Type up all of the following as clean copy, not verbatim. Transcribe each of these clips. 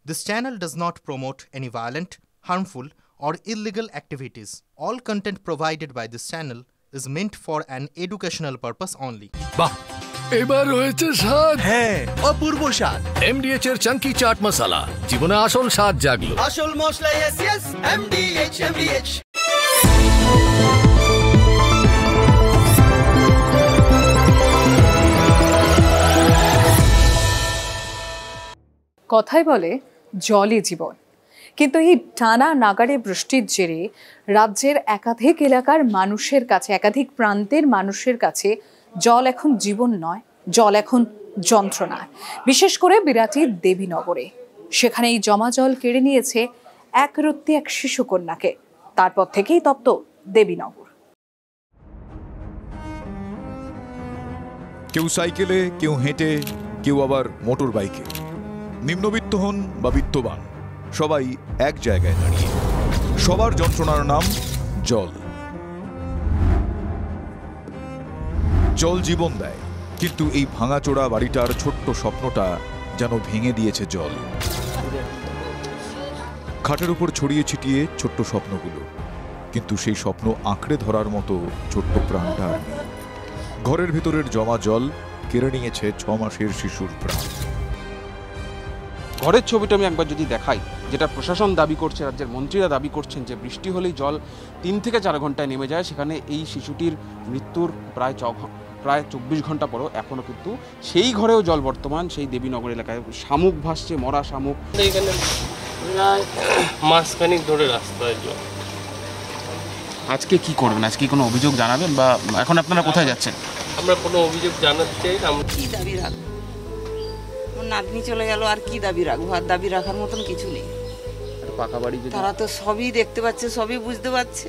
This channel does not promote any violent, harmful, or illegal activities. All content provided by this channel is meant for an educational purpose only. বাহ, এবার হয়েছে স্বাদ। হ্যাঁ, অপূর্ব স্বাদ। MDH এর চাঙ্কি চাট মশলা, জীবনে আসল স্বাদ জাগলো। আসল মশলা yes MDH। কথাই বলে জলই জীবন, কিন্তু এই টানা নাগাড়ে বৃষ্টির জেরে রাজ্যের একাধিক এলাকার মানুষের কাছে, একাধিক প্রান্তের মানুষের কাছে জল এখন জীবন নয়, জল এখন যন্ত্রণা। বিশেষ করে বিরাটির দেবীনগরে, সেখানে এই জমা জল কেড়ে নিয়েছে একরত্তি এক শিশুকন্যাকে। তারপর থেকেই তপ্ত দেবীনগর। কেউ সাইকেলে, কেউ হেঁটে, কেউ আবার মোটর বাইকে। নিম্নবিত্ত হন বা বিত্তবান, সবাই এক জায়গায় দাঁড়িয়ে। সবার যন্ত্রণার নাম জল। জল জীবন দেয়, কিন্তু এই ভাঙাচোরা বাড়িটার ছোট্ট স্বপ্নটা যেন ভেঙে দিয়েছে জল। খাটের উপর ছড়িয়ে ছিটিয়ে ছোট্ট স্বপ্নগুলো, কিন্তু সেই স্বপ্ন আঁকড়ে ধরার মতো ছোট্ট প্রাণটা আর নেই। ঘরের ভেতরের জমা জল কেড়ে নিয়েছে 6 মাসের শিশুর প্রাণ। ঘরের ছবিটা আমি একবার যদি দেখাই, যেটা প্রশাসন দাবি করছে, রাজ্যের মন্ত্রীরা দাবি করছেন যে বৃষ্টি হলেই জল 3 থেকে 4 ঘন্টায় নেমে যায়, সেখানে এই শিশুটির মৃত্যুর প্রায় 24 ঘন্টা পরও এখনও কিন্তু সেই ঘরেও জল বর্তমান। সেই দেবীনগর এলাকায় শামুক ভাসছে, মরা শামুক। এখানে মাসখানিক ধরে রাস্তায় জল। আজকে কি করবেন? আজকে কোনো অভিযোগ জানাবেন, বা এখন আপনারা কোথায় যাচ্ছেন? আমরা কোনো অভিযোগ জানাতে চাই না। আমরা কি দাবি রাখবো? নাতনি চলে গেল, আর কি দাবি রাখবো? আর দাবি রাখার মতন কিছু নেই। পাকা বাড়ি, তারা তো সবই দেখতে পাচ্ছে, সবই বুঝতে পারছে,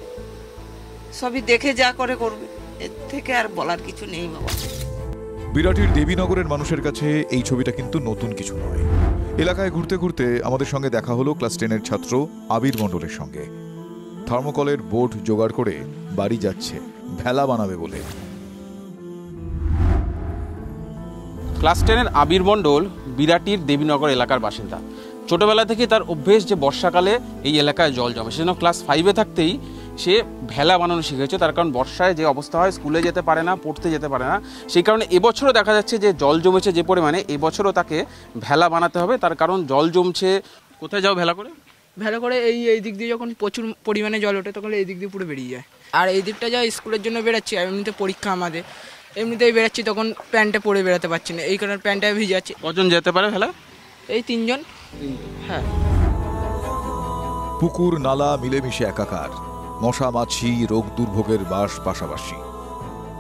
সবই দেখে যা করে করবে, এর থেকে আর বলার কিছু নেই বাবা। বিরাটির দেবীনগরের মানুষের কাছে এই ছবিটা কিন্তু নতুন কিছু নয়। এলাকায় ঘুরতে ঘুরতে আমাদের সঙ্গে দেখা হলো ক্লাস 10-এর ছাত্র আবির মণ্ডলের সঙ্গে। থার্মোকলের বোর্ড জোগাড় করে বাড়ি যাচ্ছে ভেলা বানাবে বলে। ক্লাস 10-এর আবির মণ্ডল বিরাটির দেবীনগর এলাকার বাসিন্দা। ছোটবেলা থেকে তার অভ্যেস যে বর্ষাকালে এই এলাকায় জল জমে, সেজন্য ক্লাস 5-এ থাকতেই সে ভেলা বানানো শিখেছে। তার কারণ বর্ষায় যে অবস্থা হয়, স্কুলে যেতে পারে না, পড়তে যেতে পারে না, সেই কারণে এবছরও দেখা যাচ্ছে যে জল জমেছে যে পরিমাণে, এবছরও তাকে ভেলা বানাতে হবে। তার কারণ জল জমছে। কোথায় যাও ভেলা করে? ভেলা করে এই দিক দিয়ে যখন প্রচুর পরিমাণে জল ওঠে, তখন এই দিক দিয়ে পুরো বেরিয়ে যায়। আর এই দিকটা যা স্কুলের জন্য বেরাচ্ছি, এমনিতে পরীক্ষা আমাদের, এমনিতেই বেরাচ্ছি, তখন প্যান্টে পরে বেরোতে পারছি না, এই কারণে প্যান্টটা ভিজে যাচ্ছে। কজন যেতে পারে ভেলা? এই 3 জন। হ্যাঁ। পুকুর নালা মিলেমিশে একাকার, মশা মাছি রোগ দুর্ভোগের বাস পাশাপাশি।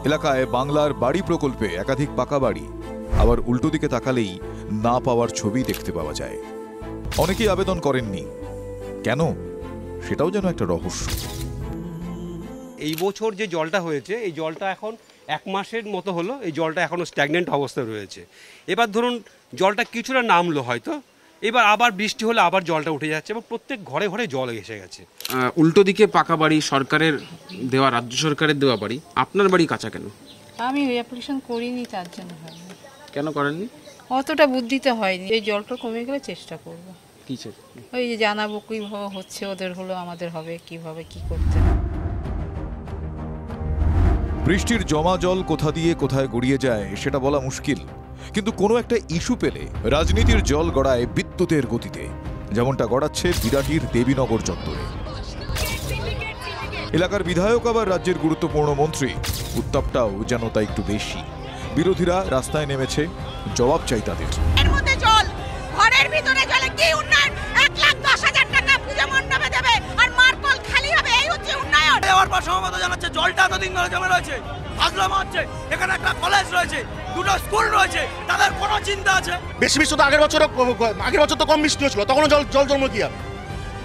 এলাকায় বাংলার বাড়ি প্রকল্পে একাধিক পাকা বাড়ি, আবার উল্টো দিকে তাকালেই না পাওয়ার ছবি দেখতে পাওয়া যায়। অনেকেই আবেদন করেননি, কেন সেটাও যেন একটা রহস্য। এই বছর যে জলটা হয়েছে, এই জলটা এখন 1 মাসের মতো হলো, এই জলটা এখনও স্ট্যাগনেন্ট অবস্থায় রয়েছে। এবার ধরুন জলটা কিছুটা নামলো হয়তো, এবার আবার বৃষ্টি হলে আবার জলটা উঠে যাচ্ছে এবং প্রত্যেক ঘরে ঘরে জল এসে গেছে। উল্টো দিকে পাকা বাড়ি, সরকারের দেওয়া, রাজ্য সরকারের দেওয়া বাড়ি, আপনার বাড়ি কাঁচা কেন? আমি অ্যাপ্লিকেশন করিনি, তার জন্য হয়নি। কেন করেননি? অতটা বুদ্ধিতে হয়নি। এই জলটা কমে গেলে চেষ্টা করব। কি ওই যে জানাবো কিভাবে হচ্ছে, ওদের হলো আমাদের হবে, কিভাবে কি করতে। বৃষ্টির জমা জল কোথা দিয়ে কোথায় গড়িয়ে যায় সেটা বলা মুশকিল, কিন্তু কোনো একটা ইস্যু পেলে রাজনীতির জল গড়ায় বিদ্যুতের গতিতে, যেমনটা গড়াচ্ছে বিরাটির দেবীনগর চত্বরে। এলাকার বিধায়ক আবার রাজ্যের গুরুত্বপূর্ণ মন্ত্রী, উত্তাপটাও যেন তা একটু বেশি। বিরোধীরা রাস্তায় নেমেছে, জবাব চাই তাদের। এর মধ্যে জল, ঘরের ভিতরে জলে কি উন্নয়ন? 1,10,000 টাকা পূজা মণ্ডপে দেবে আর মার্কল খালি হবে, এই হচ্ছে উন্নয়ন। এবার পর সমবত জানাচ্ছে জলটা এতদিন ধরে জমে রয়েছে, ফাজলাম হচ্ছে। এখানে একটা কলেজ রয়েছে, 2টো স্কুল রয়েছে, তাদের কোনো চিন্তা আছে? বেশি বৃষ্টি তো আগের বছর তো কম বৃষ্টি হয়েছিল, তখন জল জমলো কি হবে?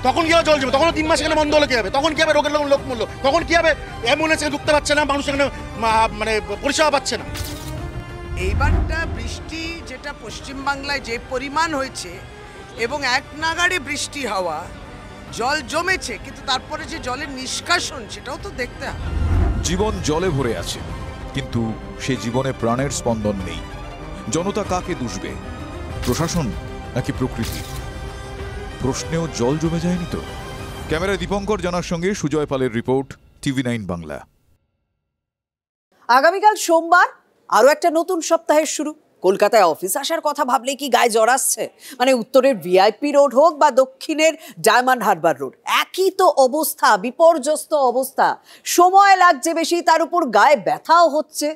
তখন কি হবে জল জমে? তখন 3 মাস এখানে বন্ধ হলে কি হবে? তখন কি হবে? রোগের লোক মূল্য। তখন কি হবে? অ্যাম্বুলেন্স এখানে ঢুকতে পারছে না, মানুষ এখানে মানে পরিষেবা পাচ্ছে না। এইবারটা বৃষ্টি যেটা পশ্চিমবাংলায় যে পরিমাণ হয়েছে এবং এক নাগাড়ে বৃষ্টি হওয়া, জল জমেছে, কিন্তু তারপরে যে জলের নিষ্কাশন সেটাও তো দেখতে হবে। জীবন জলে ভরে আছে, কিন্তু সে জীবনে প্রাণের স্পন্দন নেই। জনতা কাকে দুষবে? প্রশাসন নাকি প্রকৃতি? প্রশ্নেও জল জমে যায়নি তো? ক্যামেরায় দীপঙ্কর জানার সঙ্গে সুজয় পালের রিপোর্ট, TV9 বাংলা। আগামীকাল সোমবার আরও একটা নতুন সপ্তাহের শুরু। কলকাতায় অফিস আসার কথা ভাবলে কি গায়ে জ্বর আসছে? মানে উত্তরের VIP রোড হোক বা দক্ষিণের ডায়মন্ড হারবার রোড, একই তো অবস্থা, বিপর্যস্ত অবস্থা। সময় লাগছে বেশি, তার উপর গায়ে ব্যথাও হচ্ছে।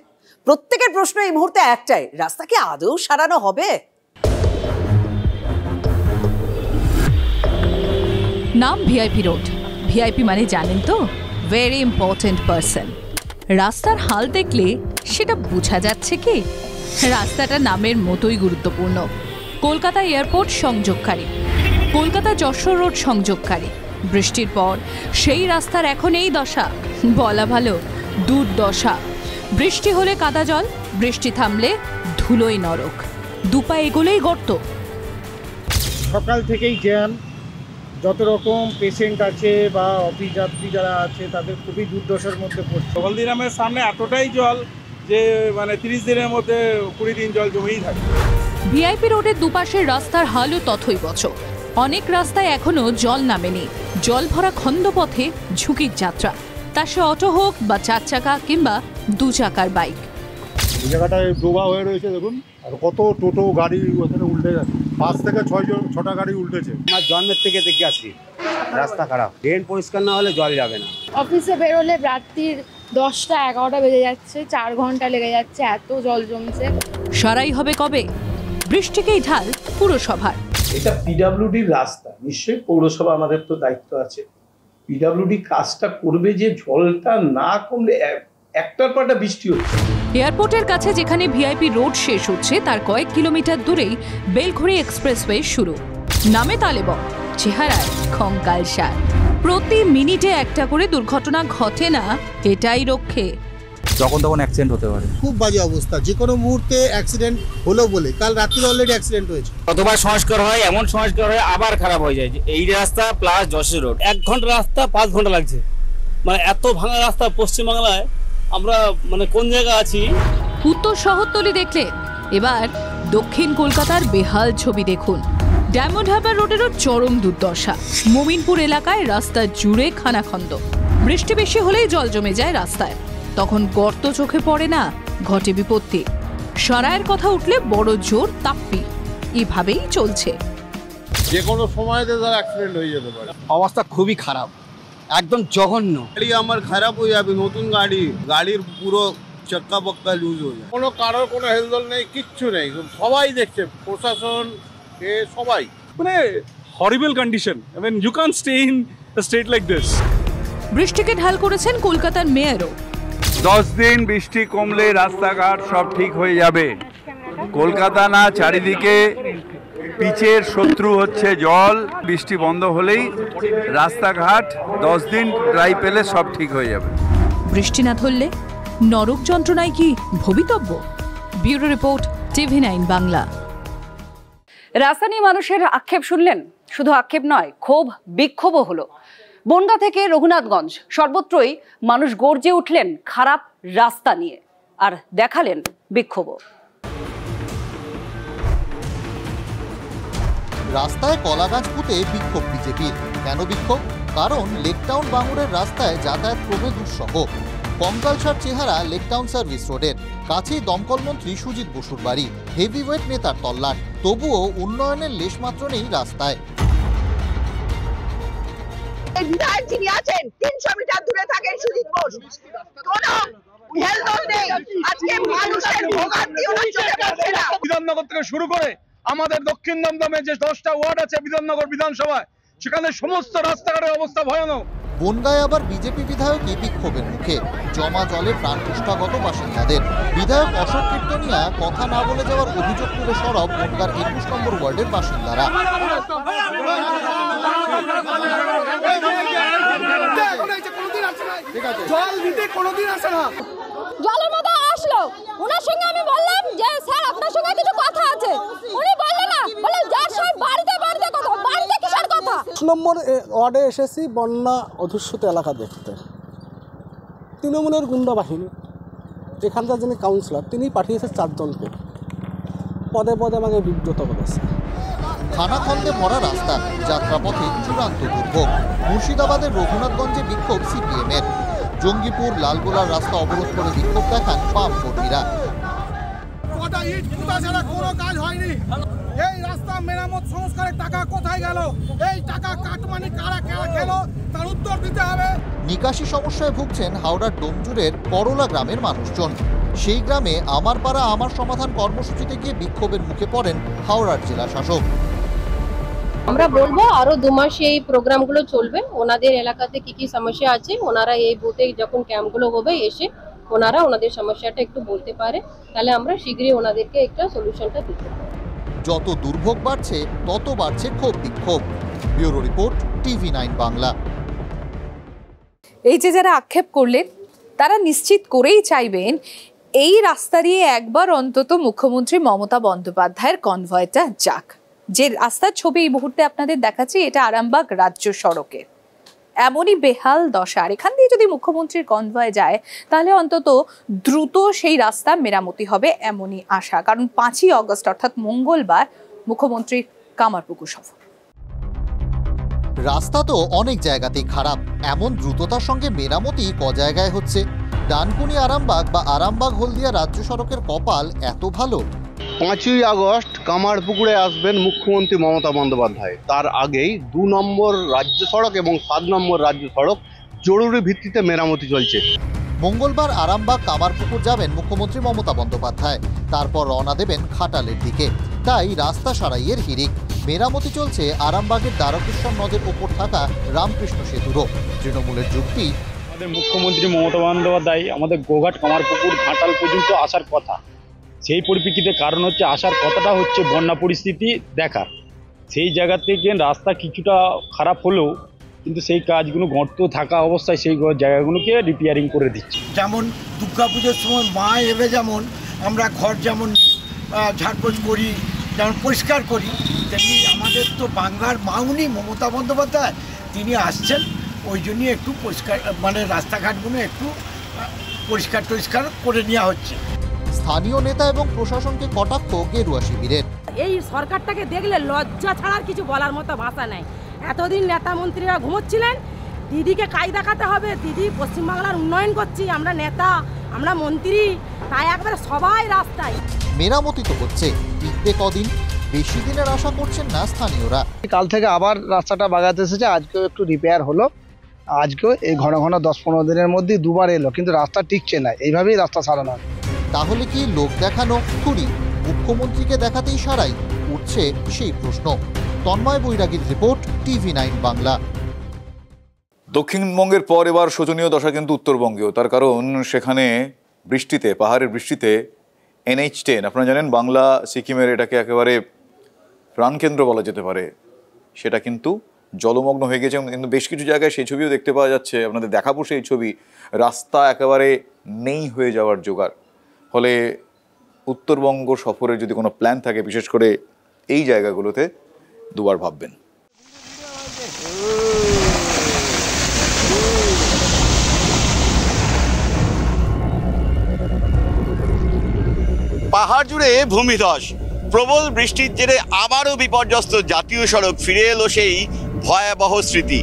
প্রত্যেকের প্রশ্ন এই মুহূর্তে একটাই, রাস্তা কি আদৌ সারানো হবে? নাম VIP রোড। VIP মানে জানেন তো, ভেরি ইম্পর্টেন্ট পারসন। রাস্তার হাল দেখলে সেটা বোঝা যাচ্ছে কি রাস্তাটা নামের মতোই গুরুত্বপূর্ণ। কলকাতা এয়ারপোর্ট সংযোগকারী, কলকাতা যশোর রোড সংযোগকারী। বৃষ্টির পর সেই রাস্তার এখন এই দশা, বলা ভালো দুর্দশা। বৃষ্টি হলে কাদা জল, বৃষ্টি থামলে ধুলোই নরক, দুপা এগোলেই গর্ত। সকাল থেকেই জ্যাম, যত রকম পেশেন্ট আছে বা অফিস যাত্রী যারা আছে তাদের খুবই দুর্দশার মধ্যে পড়ছে। হলদিরামের সামনে এতটাই জল যে মানে 30 দিনের মধ্যে 20 দিন জল জমেই থাকে। VIP রোডের দুপাশের রাস্তার হালও তথই বচ। অনেক রাস্তায় এখনো জল নামেনি, জল ভরা খন্দপথে ঝুঁকির যাত্রা। তা সে অটো হোক বা 4 চাকা কিংবা 2 চাকার বাইক। এই জায়গাটায় ডোবা হয়ে রয়েছে দেখুন, আর কত টোটো গাড়ি ওখানে উল্টে গেছে। 5 থেকে 6টা গাড়ি উল্টেছে। আমার জন্মের থেকে দেখে আসছি রাস্তা খারাপ, ড্রেন পরিষ্কার না হলে জল যাবে না। অফিসে বেরোলে রাত্রির 10টা 11টা বেজে যাচ্ছে, 4 ঘন্টা লেগে যাচ্ছে, এত জল জমছে। সারাই হবে কবে? বৃষ্টিকেই ঢাল পুরসভার। এটা পিডব্লিউডির রাস্তা, নিশ্চয়ই পৌরসভা আমাদের তো দায়িত্ব আছে। পিডব্লিউডি কাজটা করবে যে জলটা না কমলে একটার পর একটা বৃষ্টি হচ্ছে। এয়ারপোর্টের কাছে যেখানে VIP রোড শেষ হচ্ছে তার কয়েক কিলোমিটার দূরেই বেলঘড়ি এক্সপ্রেসওয়ে শুরু। নামে তালেবম, চেহারায় কঙ্কালসার। প্রতি মিনিটে একটা করে দুর্ঘটনা ঘটে না, এটাই রক্ষে। যখন তখন অ্যাক্সিডেন্ট হতে পারে, খুব বাজে অবস্থা। যে কোনো মুহূর্তে অ্যাক্সিডেন্ট হলো বলে, কাল রাত্রে অলরেডি অ্যাক্সিডেন্ট হয়েছে। কতবার সংস্কার হয়, এমন সংস্কার হয় আবার খারাপ হয়ে যায়। এই রাস্তা প্লাস যশোর রোড, 1 ঘন্টা রাস্তা 5 ঘন্টা লাগছে। মানে এত ভাঙা রাস্তা পশ্চিমবাংলায় আমরা মানে কোন জায়গা আছি? উত্তর শহরতলি দেখলে এবার দক্ষিণ কলকাতার বেহাল ছবি দেখুন। ডায়মন্ড হারবার রোডেরও চরম দুর্দশা। মোমিনপুর এলাকায় রাস্তা জুড়ে খানাখন্দ। বৃষ্টি বেশি হলেই জল জমে যায় রাস্তায়, তখন গর্ত চোখে পড়ে না, ঘটে বিপত্তি। সরায়ের কথা উঠলে বড় জোর তাপ্পি। এভাবেই চলছে। যে কোনো সময়তে তার অ্যাক্সিডেন্ট হয়ে যেতে পারে। অবস্থা খুবই খারাপ, একদম জঘন্য। গাড়ি আমার খারাপ হয়ে যাবে, নতুন গাড়ির পুরো চাক্কা বক্কা লুজ হয়ে যায়। কোনো কারোর কোনো হেলদোল নেই, কিচ্ছু নেই, সবাই দেখছে, প্রশাসন সবাই। মানে হরিবল condition. I mean you can't stay in a state like this. বৃষ্টিকে ঢাল করেছেন কলকাতার মেয়রও। 10 দিন বৃষ্টি কমলে রাস্তাঘাট সব ঠিক হয়ে যাবে। কলকাতা না, চারিদিকে পিচের শত্রু হচ্ছে জল। বৃষ্টি বন্ধ হলেই রাস্তাঘাট 10 দিন ড্রাই পেলে সব ঠিক হয়ে যাবে। বৃষ্টি না ধরলে নরক যন্ত্রণায় কি ভবিতব্য? Bureau report, TV9 Bangla. রাস্তা নিয়ে মানুষের আক্ষেপ শুনলেন, শুধু আক্ষেপ নয়, ক্ষোভ বিক্ষোভও হলো। বনগাঁ থেকে রঘুনাথগঞ্জ সর্বত্রই মানুষ গর্জে উঠলেন খারাপ রাস্তা নিয়ে, আর দেখালেন বিক্ষোভও। রাস্তায় কলা গাছ পুঁতে বিক্ষোভ বিজেপির। কেন বিক্ষোভ? কারণ লেকটাউন বাঙুরের রাস্তায় যাতায়াত ক্রমে দুঃসহ। কঙ্কালসার চেহারা লেকটাউন সার্ভিস রোডের। কাছেই দমকল মন্ত্রী সুজিত বসুর বাড়ি। হেভিওয়েট নেতার তল্লাট, তবুও উন্নয়নের লেশমাত্র নেই রাস্তায়। বিধায়ক যিনি আছেন 300 মিটার দূরে থাকেন সুজিত বোস, কোনো হেলদোল নেই। আজকে মানুষের ভোগান্তি ওরা চোখে পড়ছে না। বিধাননগর থেকে শুরু করে আমাদের দক্ষিণ দমদমে যে 10টা ওয়ার্ড আছে বিধাননগর বিধানসভায়, সেখানে সমস্ত রাস্তাঘাটের অবস্থা ভয়ানক। বনগাঁয় আবার বিজেপি বিধায়কই বিক্ষোভের মুখে। জমা জলে প্রাণপুষ্টাগত বাসিন্দাদের। বিধায়ক অশোক কীর্তনিয়া কথা না বলে যাওয়ার অভিযোগ তুলে সরব বনগাঁর 21 নম্বর ওয়ার্ডের বাসিন্দারা। জল দিতে কোনোদিন আসে না। জলের মধ্যে আসলো, ওনার সঙ্গে আমি বললাম যে স্যার আপনার সঙ্গে কিছু কথা আছে। উনি বললেন না, বললেন যার সব বাড়িতে বাড়িতে কথা, বাড়িতে কিসের কথা। 1 নম্বর ওয়ার্ডে এসেছি বন্যা অধুষ্যিত এলাকা দেখতে। তৃণমূলের গুন্ডা বাহিনী, এখানকার যিনি কাউন্সিলর তিনি পাঠিয়েছে 4 জনকে, পদে পদে আমাকে বিব্রত করেছে। খানাখন্দে ভরা রাস্তা, যাত্রাপথে চূড়ান্ত দুর্ভোগ। মুর্শিদাবাদের রঘুনাথগঞ্জে বিক্ষোভ সিপিএমের। জঙ্গিপুর লালগোলার রাস্তা অবরোধ করে বিক্ষোভ দেখান বাম কর্মীরা। কোনো কাজ হয়নি, এই রাস্তা মেরামত সংস্কারের টাকা কোথায় গেল? এই টাকা কাটমানি কারা খেল তার উত্তর দিতে হবে। নিকাশি সমস্যায় ভুগছেন হাওড়ার ডোমজুরের করলা গ্রামের মানুষজন। সেই গ্রামে আমার পাড়া আমার সমাধান কর্মসূচিতে গিয়ে বিক্ষোভের মুখে পড়েন হাওড়ার জেলা শাসক। আমরা বলবো আরো 2 মাস এই প্রোগ্রামগুলো চলবে। ওনাদের এলাকাতে কি কি সমস্যা আছে ওনারা এই বুথে যখন ক্যাম্পগুলো হবে এসে ওনারা ওনাদের সমস্যাটা একটু বলতে পারে, তাহলে আমরা শীঘ্রই ওনাদেরকে একটা সলিউশনটা দিতে পারি। যত দুর্ভোগ বাড়ছে তত বাড়ছে ক্ষোভ বিক্ষোভ। Bureau report, TV9 Bangla. এই যে যারা আক্ষেপ করলেন তারা নিশ্চিত করেই চাইবেন এই রাস্তা দিয়ে একবার অন্তত মুখ্যমন্ত্রী মমতা বন্দ্যোপাধ্যায়ের কনভয়টা যাক। যে রাস্তার ছবি এই মুহূর্তে আপনাদের দেখাচ্ছি, এটা আরামবাগ রাজ্য সড়কে এমনই বেহাল দশা। আর এখান দিয়ে যদি মুখ্যমন্ত্রীর কনভয় যায় তাহলে অন্তত দ্রুত সেই রাস্তা মেরামতি হবে এমনই আশা। কারণ 5ই অগস্ট অর্থাৎ মঙ্গলবার মুখ্যমন্ত্রীর কামারপুকুর সফর। রাস্তা তো অনেক জায়গাতেই খারাপ, এমন দ্রুততার সঙ্গে মেরামতি ক জায়গায় হচ্ছে। ডানকুনি আরামবাগ বা আরামবাগ হলদিয়া রাজ্য সড়কের কপাল এত ভালো। 5ই আগস্ট কামারপুকুরে আসবেন মুখ্যমন্ত্রী মমতা বন্দ্যোপাধ্যায়। তার আগেই 2 নম্বর রাজ্য সড়ক এবং 7 নম্বর রাজ্য সড়ক জরুরি ভিত্তিতে মেরামতি চলছে। মঙ্গলবার আরামবাগ কামারপুকুর যাবেন মুখ্যমন্ত্রী মমতা বন্দ্যোপাধ্যায়, তারপর রওনা দেবেন খাটালের দিকে। তাই রাস্তা সারাইয়ের হিড়িক। মেরামতি চলছে আরামবাগের দ্বারকেশ্বর নদের ওপর থাকা রামকৃষ্ণ সেতুরও। তৃণমূলের যুক্তি, আমাদের মুখ্যমন্ত্রী মমতা বন্দ্যোপাধ্যায় আমাদের গোঘাট কামারপুকুর ঘাটাল পর্যন্ত আসার কথা। সেই পরিপ্রেক্ষিতে কারণ হচ্ছে আসার কথাটা হচ্ছে বন্যা পরিস্থিতি দেখার। সেই জায়গা থেকে রাস্তা কিছুটা খারাপ হলেও কিন্তু সেই কাজগুলো গর্ত থাকা অবস্থায় সেই জায়গাগুলোকে রিপেয়ারিং করে দিচ্ছে। যেমন দুর্গাপুজোর সময় মা এলে যেমন আমরা ঘর যেমন ঝাড়পোছ করি, যেমন পরিষ্কার করি, তেমনি আমাদের তো বাংলার মাউনি মমতা বন্দ্যোপাধ্যায় তিনি আসছেন, ওই জন্যই একটু পরিষ্কার মানে রাস্তাঘাটগুলো একটু পরিষ্কার টরিষ্কার করে নেওয়া হচ্ছে। স্থানীয় নেতা এবং প্রশাসনকে কটাক্ষ গেরুয়া শিবিরের। এই সরকারটাকে দেখলে লজ্জা ছাড়া আর কিছু বলার মতো ভাষা নেই। এতদিন নেতা মন্ত্রীরা ঘুমোচ্ছিলেন, দিদিকে কাজ দেখাতে হবে, দিদি পশ্চিমবাংলার উন্নয়ন করছি, আমরা নেতা আমরা মন্ত্রী, তাই একবারে সবাই রাস্তায়। মেরামতি তো হচ্ছে, টিকবে কদিন? বেশি দিনের আশা করছেন না স্থানীয়রা। কাল থেকে আবার রাস্তাটা বাগাতে এসেছে, আজকেও একটু রিপেয়ার হলো। আজকেও এই ঘন ঘন 10-15 দিনের মধ্যে 2বার এলো, কিন্তু রাস্তা টিকছে না। এইভাবেই রাস্তা সারানো। তাহলে কি লোক দেখানো থুরি? মুখ্যমন্ত্রীকে দেখাতেই সারাই? উঠছে সেই প্রশ্ন। তন্ময় বৈরাগীর রিপোর্ট, TV9 বাংলা। দক্ষিণবঙ্গের পর এবার শোচনীয় দশা কিন্তু উত্তরবঙ্গেও। তার কারণ সেখানে বৃষ্টিতে, পাহাড়ের বৃষ্টিতে NH10, আপনারা জানেন বাংলা সিকিমের এটাকে একেবারে প্রাণকেন্দ্র বলা যেতে পারে, সেটা কিন্তু জলমগ্ন হয়ে গেছে। কিন্তু বেশ কিছু জায়গায় সেই ছবিও দেখতে পাওয়া যাচ্ছে, আপনাদের দেখাবো সেই ছবি। রাস্তা একেবারে নেই হয়ে যাওয়ার জোগাড়। ফলে উত্তরবঙ্গ সফরের যদি কোনো প্ল্যান থাকে, বিশেষ করে এই জায়গাগুলোতে দুবার ভাববেন। পাহাড় জুড়ে ভূমিধস, প্রবল বৃষ্টির জেরে আবারও বিপর্যস্ত জাতীয় সড়ক। ফিরে এলো সেই ভয়াবহ স্মৃতি।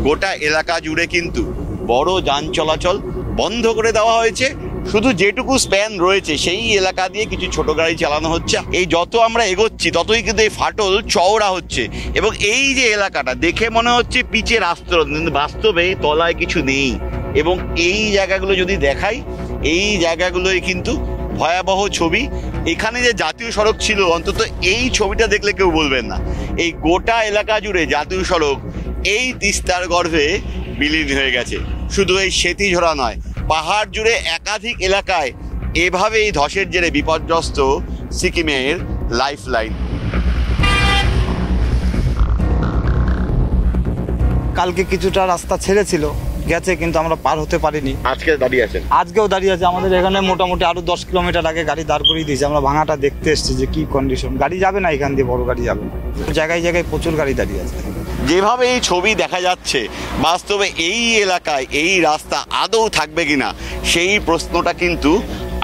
গোটা এলাকা জুড়ে কিন্তু বড় যান চলাচল বন্ধ করে দেওয়া হয়েছে। শুধু যেটুকু স্প্যান রয়েছে সেই এলাকা দিয়ে কিছু ছোট গাড়ি চালানো হচ্ছে। এই যত আমরা এগোচ্ছি ততই কিন্তু এই ফাটল চওড়া হচ্ছে, এবং এই যে এলাকাটা দেখে মনে হচ্ছে পিচের আস্তরণ, কিন্তু বাস্তবে তলায় কিছু নেই। এবং এই জায়গাগুলো যদি দেখাই, এই জায়গাগুলোই কিন্তু ভয়াবহ ছবি। এখানে যে জাতীয় সড়ক ছিল, অন্তত এই ছবিটা দেখলে কেউ বলবেন না এই গোটা এলাকা জুড়ে জাতীয় সড়ক এই তিস্তার গর্ভে বিলীন হয়ে গেছে। শুধু এই সেতিঝরা নয়, পাহাড় জুড়ে একাধিক এলাকায় এভাবে এই ধসের জেরে বিপর্যস্ত সিকিমের লাইফ লাইন। কালকে কিছুটা রাস্তা ছেড়েছিল, গেছে, কিন্তু আমরা পার হতে পারিনি। আজকে দাঁড়িয়ে আছেন? আজকেও দাঁড়িয়ে আছে। আমাদের এখানে মোটামুটি আরো 10 কিলোমিটার আগে গাড়ি দাঁড় করিয়ে দিয়েছে। আমরা ভাঙাটা দেখতে এসেছি যে কি কন্ডিশন। গাড়ি যাবে না এখান দিয়ে, বড় গাড়ি যাবে না। জায়গায় জায়গায় প্রচুর গাড়ি দাঁড়িয়ে আছে। যেভাবে এই ছবি দেখা যাচ্ছে, বাস্তবে এই এলাকায় এই রাস্তা আদৌ থাকবে কিনা সেই প্রশ্নটা কিন্তু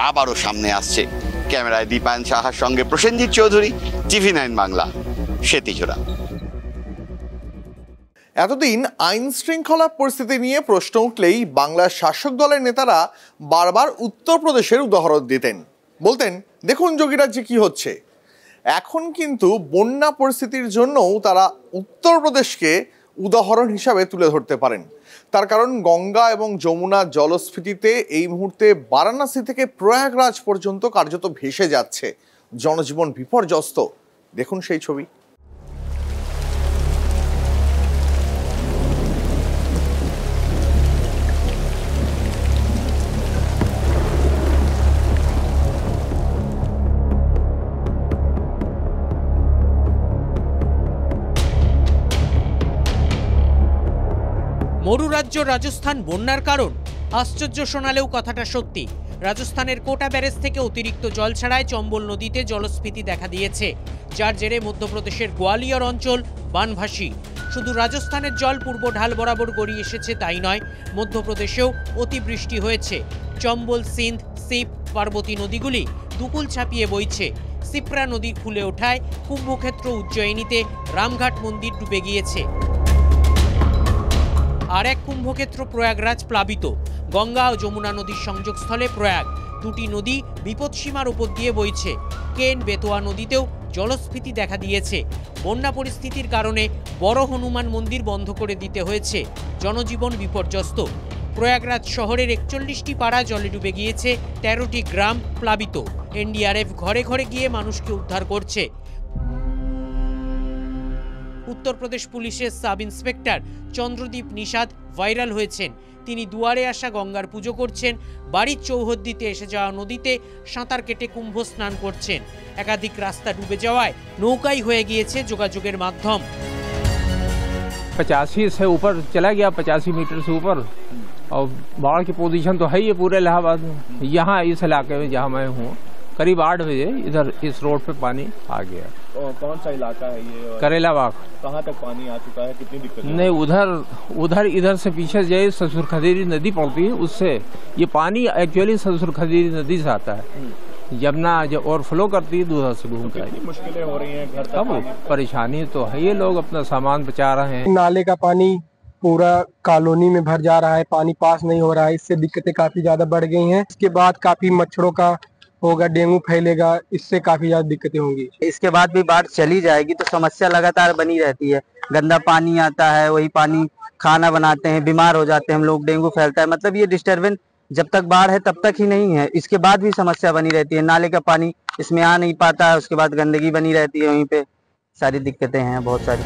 আবারও সামনে আসছে। ক্যামেরায় দীপায়ন সাহার সঙ্গে প্রসেনজিৎ চৌধুরী, TV9 বাংলা, সেতিজোড়া। এতদিন আইন শৃঙ্খলা পরিস্থিতি নিয়ে প্রশ্ন উঠলেই বাংলার শাসক দলের নেতারা বারবার উত্তরপ্রদেশের উদাহরণ দিতেন, বলতেন দেখুন যোগীরাজ্যে কি হচ্ছে। এখন কিন্তু বন্যা পরিস্থিতির জন্যও তারা উত্তরপ্রদেশকে উদাহরণ হিসাবে তুলে ধরতে পারেন। তার কারণ গঙ্গা এবং যমুনা জলস্ফীতিতে এই মুহূর্তে বারাণসী থেকে প্রয়াগরাজ পর্যন্ত কার্যত ভেসে যাচ্ছে, জনজীবন বিপর্যস্ত। দেখুন সেই ছবি। মরুরাজ্য রাজস্থান বন্যার কারণ? আশ্চর্য শোনালেও কথাটা সত্যি। রাজস্থানের কোটা ব্যারেজ থেকে অতিরিক্ত জল ছাড়ায় চম্বল নদীতে জলস্ফীতি দেখা দিয়েছে, যার জেরে মধ্যপ্রদেশের গোয়ালিয়র অঞ্চল বানভাসী। শুধু রাজস্থানের জল পূর্ব ঢাল বরাবর গড়িয়ে এসেছে তাই নয়, মধ্যপ্রদেশেও অতিবৃষ্টি হয়েছে। চম্বল, সিন্ধ, সিপ, পার্বতী নদীগুলি দুকুল ছাপিয়ে বইছে। সিপ্রা নদী ফুলে ওঠায় কুম্ভক্ষেত্র উজ্জয়িনীতে রামঘাট মন্দির ডুবে গিয়েছে। আর এক কুম্ভক্ষেত্র প্রয়াগরাজ প্লাবিত। গঙ্গা ও যমুনা নদীর সংযোগস্থলে প্রয়াগ, দুটি নদী বিপদসীমার উপর দিয়ে বইছে। কেন, বেতোয়া নদীতেও জলস্ফীতি দেখা দিয়েছে। বন্যা পরিস্থিতির কারণে বড় হনুমান মন্দির বন্ধ করে দিতে হয়েছে। জনজীবন বিপর্যস্ত। প্রয়াগরাজ শহরের 41টি পাড়া জলে ডুবে গিয়েছে, 13টি গ্রাম প্লাবিত। এনডিআরএফ ঘরে ঘরে গিয়ে মানুষকে উদ্ধার করছে। উত্তরপ্রদেশ পুলিশের সাব ইন্সপেক্টর চন্দ্রদীপ নিষাদ ভাইরাল হয়েছেন। তিনি দুয়ারে আসা গঙ্গার পুজো করছেন, বাড়ির চৌহদ্দিতে এসে যাওয়া নদীতে সাঁতার কেটে কুম্ভ স্নান করছেন। একাধিক রাস্তা ডুবে যাওয়ায় নৌকাই হয়ে গিয়েছে যোগাযোগের মাধ্যম। 85 से ऊपर चला गया, 85 मीटर से ऊपर, और बाढ़ की पोजीशन तो है ही पूरे इलाहाबाद में। यहाँ इस इलाके में जहाँ मैं हूँ करीब 8 बजे इधर इस रोड पे पानी आ गया। कौन सा इलाका है ये? करेला बाग। कहाँ तक पानी आ चुका है, कितनी दिक्कत? नहीं, उधर इधर से पीछे जाए ससुर खदेरी नदी पड़ती है, उससे ये पानी एक्चुअली ससुर खदेरी नदी से आता है। यमुना जब ओवरफ्लो करती है दूसरा से घूम कर। मुश्किलें हो रही हैं घर तक? परेशानी तो है, ये लोग अपना सामान बचा रहे हैं। नाले का पानी पूरा कॉलोनी में भर जा रहा है, पानी पास नहीं हो रहा है, इससे दिक्कतें काफी ज्यादा बढ़ गई हैं। इसके बाद काफी मच्छरों का होगा, डेंगू फैलेगा, इससे काफी ज्यादा दिक्कतें होंगी। इसके बाद भी बाढ़ चली जाएगी तो समस्या लगातार बनी रहती है। गंदा पानी आता है, वही पानी खाना बनाते हैं, बीमार हो जाते हैं हम लोग, डेंगू फैलता है। मतलब ये डिस्टर्बेंस जब तक बाढ़ है तब तक ही नहीं है, इसके बाद भी समस्या बनी रहती है। नाले का पानी इसमें आ नहीं पाता है, उसके बाद गंदगी बनी रहती है, वहीं पे सारी दिक्कतें हैं बहुत सारी।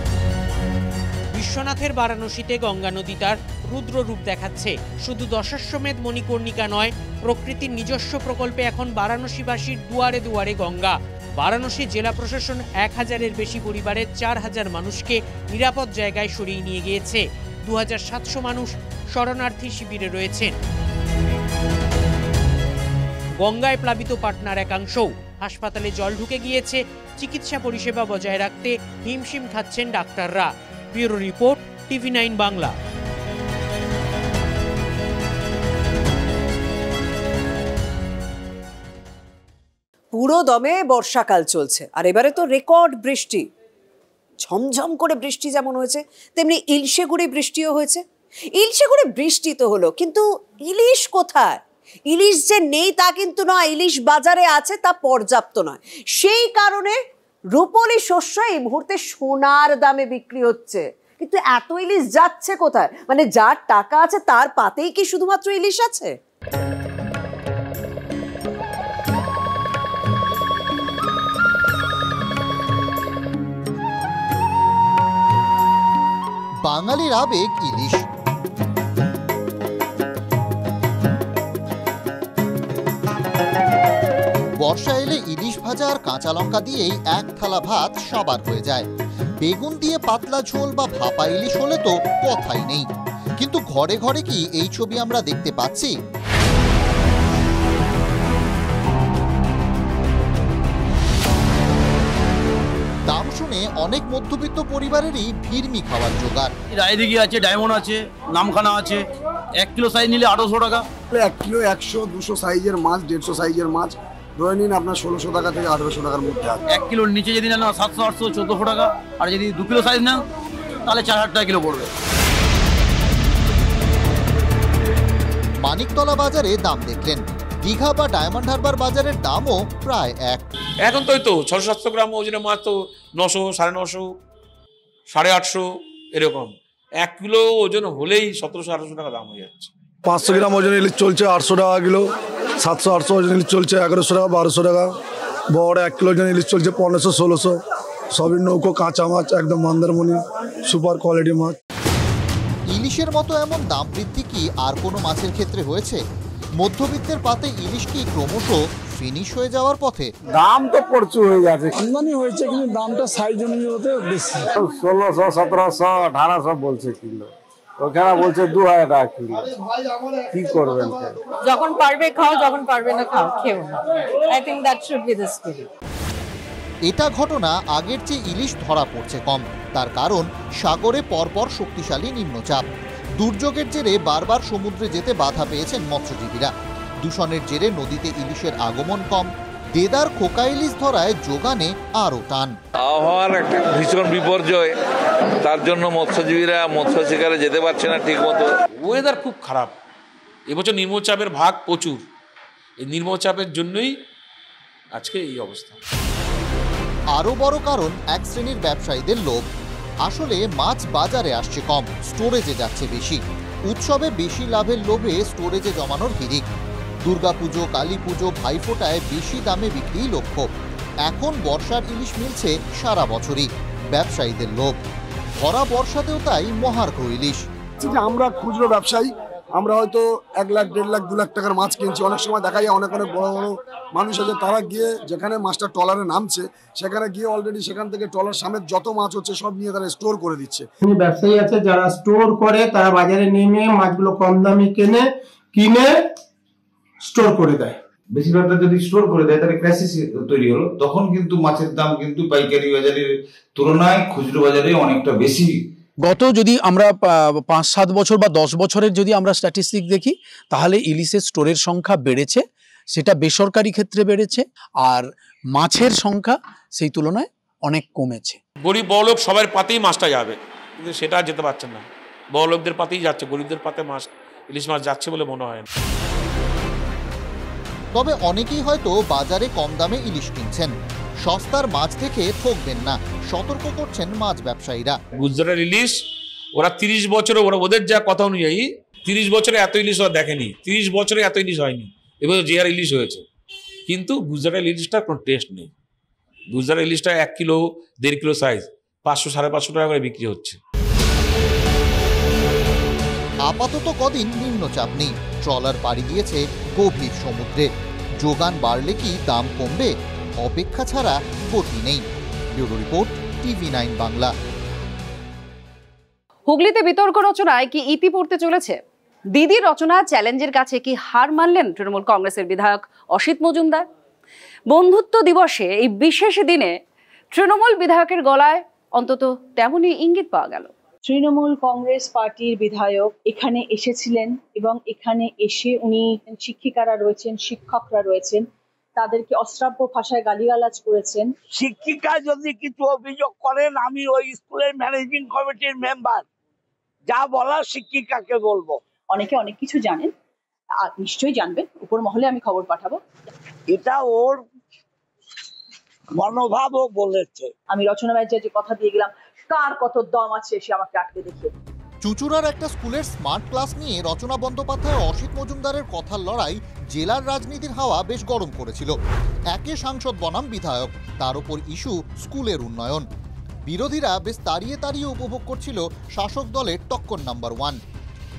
বিশ্বনাথের বারাণসীতে গঙ্গা নদী তার রুদ্র রূপ দেখাচ্ছে। শুধু দশাশ্বমেধ মণিকর্ণিকা নয়, প্রকৃতির নিজস্ব প্রকল্পে এখন বারাণসীবাসীর দুয়ারে দুয়ারে গঙ্গা। বারাণসী জেলা প্রশাসন 1000-এর বেশি পরিবারের 4000 মানুষকে নিরাপদ জায়গায় সরিয়ে নিয়ে গিয়েছে। 2700 মানুষ শরণার্থী শিবিরে রয়েছেন। গঙ্গায় প্লাবিত পাটনার একাংশও হাসপাতালে জল ঢুকে গিয়েছে। চিকিৎসা পরিষেবা বজায় রাখতে হিমশিম খাচ্ছেন ডাক্তাররা। Bureau report, TV9 Bangla. পুরো দমে বর্ষাকাল চলছে, আর এবারে তো রেকর্ড বৃষ্টি। ঝমঝম করে বৃষ্টি যেমন হয়েছে, তেমনি ইলশেগুড়ি বৃষ্টিও হয়েছে। ইলশেগুড়ি বৃষ্টি তো হলো, কিন্তু ইলিশ কোথায়? ইলিশ যে নেই তা কিন্তু নয়, ইলিশ বাজারে আছে, তা পর্যাপ্ত নয়। সেই কারণে রূপলি শস্য এই মুহূর্তে সোনার দামে বিক্রি হচ্ছে। কিন্তু এত ইলিশ যাচ্ছে কোথায়? মানে যার টাকা আছে তার পাতেই কি শুধুমাত্র ইলিশ আছে? বাঙালির আবেগ ইলিশ। বর্ষা এলে ইলিশ ভাজা আর কাঁচা লঙ্কা দিয়েই এক থালা ভাত সবার হয়ে যায়। বেগুন দিয়ে পাতলা ঝোল বা ভাপা ইলিশ হলে তো কথাই নেই। কিন্তু ঘরে ঘরে কি এই ছবি আমরা দেখতে পাচ্ছি? দাম শুনে অনেক মধ্যবিত্ত পরিবারেরই ভিড়মি খাওয়ার জোগাড়। রায়দিঘি আছে, ডায়মন্ড আছে, নামখানা আছে। 1 কিলো সাইজ নিলে 800 টাকা। 1 কিলো 100, 200 সাইজের মাছ, 150 সাইজের মাছ ধরে নিন আপনার 1600 টাকা থেকে 1800 টাকার মধ্যে আছে। 1 কিলোর নিচে যদি নেন 700, 800, 1400 টাকা, আর যদি 2 কিলো সাইজ নেন তাহলে 4000 টাকা কিলো পড়বে। মানিকতলা বাজারে দাম দেখলেন, দীঘা বা ডায়মন্ড হারবার বাজারের দামও প্রায় এক। এখন তো 600-700 গ্রাম ওজনের মাছ তো 900, 950, 850 এরকম। 1 কিলো ওজন হলেই 1700-1800 টাকা দাম হয়ে যাচ্ছে। 500 গ্রাম ওজন ইলিশ চলছে 800 টাকা কিলো, 700-800 ওজন ইলিশ চলছে 1100 টাকা, 1200 টাকা। বড় 1 কিলো ওজন ইলিশ চলছে 1500-1600। সবই নৌকো কাঁচা মাছ, একদম মন্দারমণি সুপার কোয়ালিটি মাছ। ইলিশের মতো এমন দাম বৃদ্ধি কি আর কোনো মাছের ক্ষেত্রে হয়েছে? মধ্যবিত্তের পাতে ইলিশ কি ক্রমশ ফিনিশ হয়ে যাওয়ার পথে? দাম তো প্রচুর হয়ে যাচ্ছে, কিমানি হয়েছে, কিন্তু দামটা সাইজ অনুযায়ী বেশি। 1600, 1700, 1800 বলছে কিলো, ওখানে বলছে 2000 টাকা কিলো। কি করবেন? যখন পারবে খাও, যখন পারবে না খাও, খেও না। I think that should be the spirit. এটা ঘটনা আগের চেয়ে ইলিশ ধরা পড়ছে কম। তার কারণ সাগরে পরপর শক্তিশালী নিম্নচাপ। দুর্যোগের জেরে বারবার সমুদ্রে যেতে বাধা পেয়েছেন মৎস্যজীবীরা। দূষণের জেরে নদীতে ইলিশের আগমন কম। দেদার খোকা ইলিশ ধরায় যোগানে আরও টান। আবহাওয়ার একটা ভীষণ বিপর্যয়, তার জন্য মৎস্যজীবীরা মৎস্য শিকারে যেতে পারছে না ঠিক মতো। ওয়েদার খুব খারাপ এবছর, নিম্নচাপের ভাগ প্রচুর। এই নিম্নচাপের জন্যই আজকে এই অবস্থা। আরও বড় কারণ এক শ্রেণীর ব্যবসায়ীদের লোভ। আসলে মাছ বাজারে আসছে কম, স্টোরেজে যাচ্ছে বেশি। উৎসবে বেশি লাভের লোভে স্টোরেজে জমানোর হিড়িক। দুর্গাপুজো, কালী পুজো, ভাইফোঁটায় বেশি দামে বিক্রি লক্ষ্য। এখন বর্ষার ইলিশ মিলছে সারা বছরই। ব্যবসায়ীদের লোভ। ভরা বর্ষাতেও তাই মহার্ঘ ইলিশ। আমরা খুচরো ব্যবসায়ী, আমরা হয়তো 1 লাখ, 1.5 লাখ, 2 লাখ টাকার মাছ কিনছি। অনেক সময় দেখা যায় অনেক বড় বড় মানুষ আছে, তারা গিয়ে যেখানে মাছটা ট্রলারে নামছে সেখানে গিয়ে অলরেডি সেখান থেকে ট্রলার সামনে যত মাছ হচ্ছে সব নিয়ে তারা স্টোর করে দিচ্ছে। ব্যবসায়ী আছে যারা স্টোর করে, তারা বাজারে নেমে মাছগুলো কম দামে কিনে স্টোর করে দেয়। বেশিরভাগটা যদি স্টোর করে দেয় তাহলে ক্রাইসিস তৈরি হলো। তখন কিন্তু মাছের দাম কিন্তু পাইকারি বাজারের তুলনায় খুচরো বাজারে অনেকটা বেশি। গত যদি আমরা 5-7 বছর বা 10 বছরের যদি আমরা স্ট্যাটিস্টিক দেখি, তাহলে ইলিশের স্টোরের সংখ্যা বেড়েছে, সেটা বেসরকারি ক্ষেত্রে বেড়েছে। আর মাছের সংখ্যা সেই তুলনায় অনেক কমেছে। গরিব বড়লোক সবার পাতেই মাছটা যাবে, কিন্তু সেটা যেতে পারছে না। বড়লোকদের পাতেই যাচ্ছে, গরিবদের পাতে মাছ, ইলিশ মাছ যাচ্ছে বলে মনে হয় না। তবে অনেকেই হয়তো বাজারে কম দামে ইলিশ কিনছেন। সস্তার মাছ দেখে ঠকবেন না, সতর্ক করছেন মাছ ব্যবসায়ীরা। গুজরাটের ইলিশ ওরা 30 বছরে, ওদের যা কথা অনুযায়ী 30 বছরে এত ইলিশ ওরা দেখেনি, 30 বছরে এত ইলিশ হয়নি। এবার যে আর ইলিশ হয়েছে, কিন্তু গুজরাটের ইলিশটার কোনো টেস্ট নেই। গুজরাটের ইলিশটা 1 কিলো, 1.5 কিলো সাইজ 500-550 টাকা করে বিক্রি হচ্ছে। আপাতত কদিন নিম্নচাপ নেই, ট্রলার পাড়ি দিয়েছে গভীর সমুদ্রে। যোগান বাড়লে কি দাম কমবে? অপেক্ষা ছাড়া গতি নেই। Bureau report, TV9 Bangla. হুগলিতে বিতর্ক রচনায় কি ইতি পড়তে চলেছে? দিদির রচনা চ্যালেঞ্জের কাছে কি হার মানলেন তৃণমূল কংগ্রেসের বিধায়ক অসিত মজুমদার? বন্ধুত্ব দিবসে এই বিশেষ দিনে তৃণমূল বিধায়কের গলায় অন্তত তেমনই ইঙ্গিত পাওয়া গেল। তৃণমূল কংগ্রেস পার্টির বিধায়ক এখানে এসেছিলেন এবং এখানে এসে উনি শিক্ষিকারা রয়েছেন, শিক্ষকরা রয়েছেন, তাদেরকে অশ্রাব্য ভাষায় গালিগালাজ করেছেন। শিক্ষিকা যদি কিছু অভিযোগ করেন, আমি ওই স্কুলের ম্যানেজিং কমিটির মেম্বার, যা বলার শিক্ষিকাকে বলবো। অনেকে অনেক কিছু জানেন, আর নিশ্চয়ই জানবেন, উপর মহলে আমি খবর পাঠাবো। এটা ওর মনোভাবও বলেছে। আমি রচনা ব্যানার্জি যে কথা দিয়ে গেলাম, কার কত দম আছে সে আমাকে আটকে দেখিয়ে। চুঁচুড়ার একটা স্কুলের স্মার্ট ক্লাস নিয়ে রচনা বন্দ্যোপাধ্যায় ও অসিত মজুমদারের কথার লড়াই জেলার রাজনীতির হাওয়া বেশ গরম করেছিল। একে সাংসদ বনাম বিধায়ক, তার উপর ইস্যু স্কুলের উন্নয়ন। বিরোধীরা বেশ তাড়িয়ে তাড়িয়ে উপভোগ করছিল শাসক দলের টক্কর নাম্বার 1।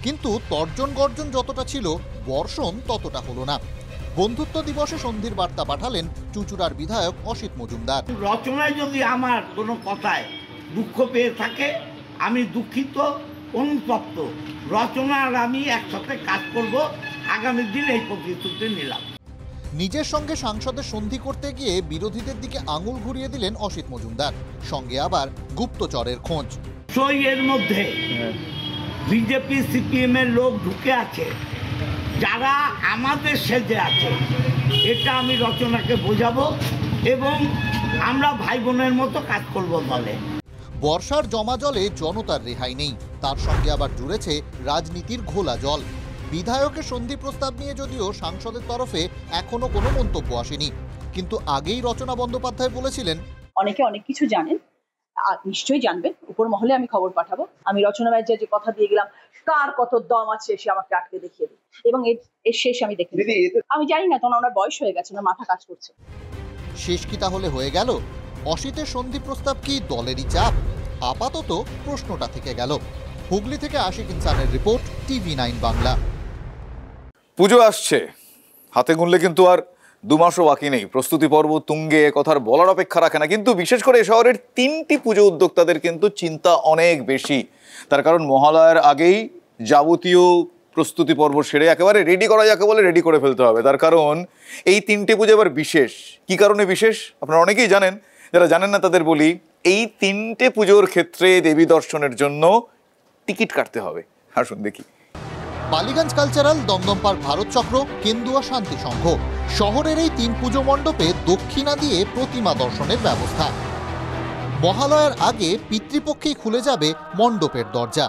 কিন্তু তর্জন গর্জন যতটা ছিল, বর্ষণ ততটা হলো না। বন্ধুত্ব দিবসে সন্ধির বার্তা পাঠালেন চুঁচুড়ার বিধায়ক অসিত মজুমদার। রচনায় যদি আমার কোনো কথায় দুঃখ পেয়ে থাকে, আমি দুঃখিত, অনুতপ্ত। রচনা আর আমি একসাথে কাজ করব, আগামী দিন এই প্রতিশ্রুতি নিলাম। নিজের সঙ্গে সাংসদের সন্ধি করতে গিয়ে বিরোধীদের দিকে আঙুল ঘুরিয়ে দিলেন অসিত মজুমদার, সঙ্গে আবার গুপ্তচরের খোঁজ। এর মধ্যে বিজেপি সিপিএম এর লোক ঢুকে আছে, যারা আমাদের সেজে আছে, এটা আমি রচনাকে বোঝাবো এবং আমরা ভাই বোনের মতো কাজ করবো দলে। বর্ষার জমা জলে জনতার রেহাই নেই, তার সঙ্গে আবার জুড়েছে রাজনীতির ঘোলা জল। বিধায়কের সন্ধি প্রস্তাব নিয়ে যদিও সাংসদের তরফে এখনো কোনো মন্তব্য আসেনি, কিন্তু আগেই রচনা বন্দ্যোপাধ্যায় বলেছিলেন, অনেকে অনেক কিছু জানেন, নিশ্চয়ই জানবেন, উপর মহলে আমি খবর পাঠাবো। আমি রচনা ব্যানার্জির যে কথা দিয়ে গেলাম, কার কত দম আছে সে আমাকে আটকে দেখিয়ে দিই, এবং এর শেষ আমি দেখে নিই। আমি জানি না, তখন ওনার বয়স হয়ে গেছে, ওনার মাথা কাজ করছে। শেষ কি তাহলে হয়ে গেল? অসিতের সন্ধি প্রস্তাব কি দলেরই চাপ? আপাতত প্রশ্নটা থেকে গেল। হুগলি থেকে আশিক ইনসানের রিপোর্ট, TV9 বাংলা। পুজো আসছে, হাতে গুনলে কিন্তু আর 2 মাসও বাকি নেই। প্রস্তুতি পর্ব তুঙ্গে, কথার বলার অপেক্ষা রাখে না। কিন্তু বিশেষ করে শহরের 3টি পুজো উদ্যোক্তাদের কিন্তু চিন্তা অনেক বেশি। তার কারণ মহালয়ার আগেই যাবতীয় প্রস্তুতি পর্ব সেরে একেবারে রেডি করা যাকে বলে রেডি করে ফেলতে হবে। তার কারণ এই 3টে পুজো এবার বিশেষ। কি কারণে বিশেষ আপনারা অনেকেই জানেন, যারা জানেন না তাদের বলি, এই 3টে পুজোর ক্ষেত্রে দেবী দর্শনের জন্য টিকিট কাটতে হবে। আসুন দেখি। বালিগঞ্জ কালচারাল, দমদম পার্ক ভারত চক্র, কেন্দুয়া শান্তি সংঘ, শহরের এই 3 পুজো মণ্ডপে দক্ষিণা দিয়ে প্রতিমা দর্শনের ব্যবস্থা। মহালয়ার আগে পিতৃপক্ষেই খুলে যাবে মণ্ডপের দরজা।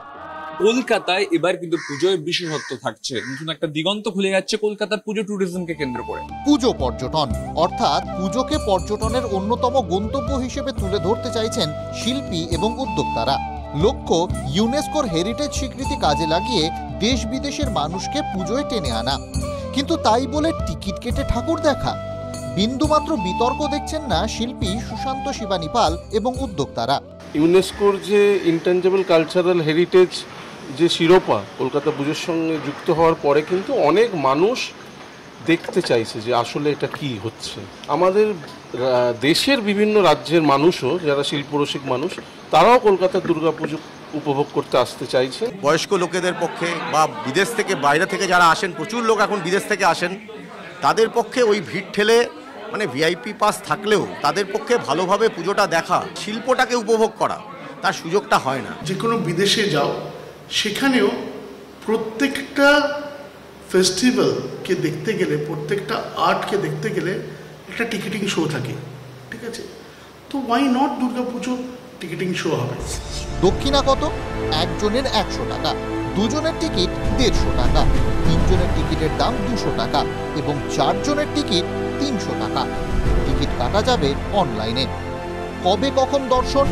কলকাতায় এবার কিন্তু পুজোয় বিশেষত্ব থাকছে, নতুন একটা দিগন্ত খুলে যাচ্ছে কলকাতার পুজো ট্যুরিজমকে কেন্দ্র করে। পুজো পর্যটন, অর্থাৎ পুজোকে পর্যটনের অন্যতম গন্তব্য হিসেবে তুলে ধরতে চাইছেন শিল্পী এবং উদ্যোক্তারা। লক্ষ্য ইউনেস্কোর হেরিটেজ স্বীকৃতি কাজে লাগিয়ে দেশ বিদেশের মানুষকে পুজোয় টেনে আনা। কিন্তু তাই বলে টিকিট কেটে ঠাকুর দেখা? বিন্দুমাত্র বিতর্ক দেখছেন না শিল্পী সুশান্ত শিবানী পাল এবং উদ্যোক্তারা। ইউনেস্কোর যে ইনট্যাঞ্জেবল কালচারাল হেরিটেজ যে শিরোপা কলকাতা পুজোর সঙ্গে যুক্ত হওয়ার পরে কিন্তু অনেক মানুষ দেখতে চাইছে যে আসলে এটা কি হচ্ছে। আমাদের দেশের বিভিন্ন রাজ্যের মানুষও যারা শিল্পরসিক মানুষ, তারাও কলকাতার দুর্গাপুজো উপভোগ করতে আসতে চাইছে। বয়স্ক লোকেদের পক্ষে বা বিদেশ থেকে, বাইরে থেকে যারা আসেন, প্রচুর লোক এখন বিদেশ থেকে আসেন, তাদের পক্ষে ওই ভিড় ঠেলে মানে ভিআইপি পাস থাকলেও তাদের পক্ষে ভালোভাবে পুজোটা দেখা, শিল্পটাকে উপভোগ করা, তার সুযোগটা হয় না। যে কোনো বিদেশে যাও, সেখানেও প্রত্যেকটা ফেস্টিভ্যালকে দেখতে গেলে, প্রত্যেকটা আর্টকে দেখতে গেলে একটা টিকিটিং শো থাকে, ঠিক আছে? তো why not Durga Puja ticketing show হবে। দক্ষিণা কত? একজনের 100 টাকা, দুজনের টিকিট 150 টাকা, তিনজনের টিকিটের দাম 200 টাকা এবং 4 জনের টিকিট 300 টাকা। টিকিট কাটা যাবে অনলাইনে। কবে কখন দর্শন?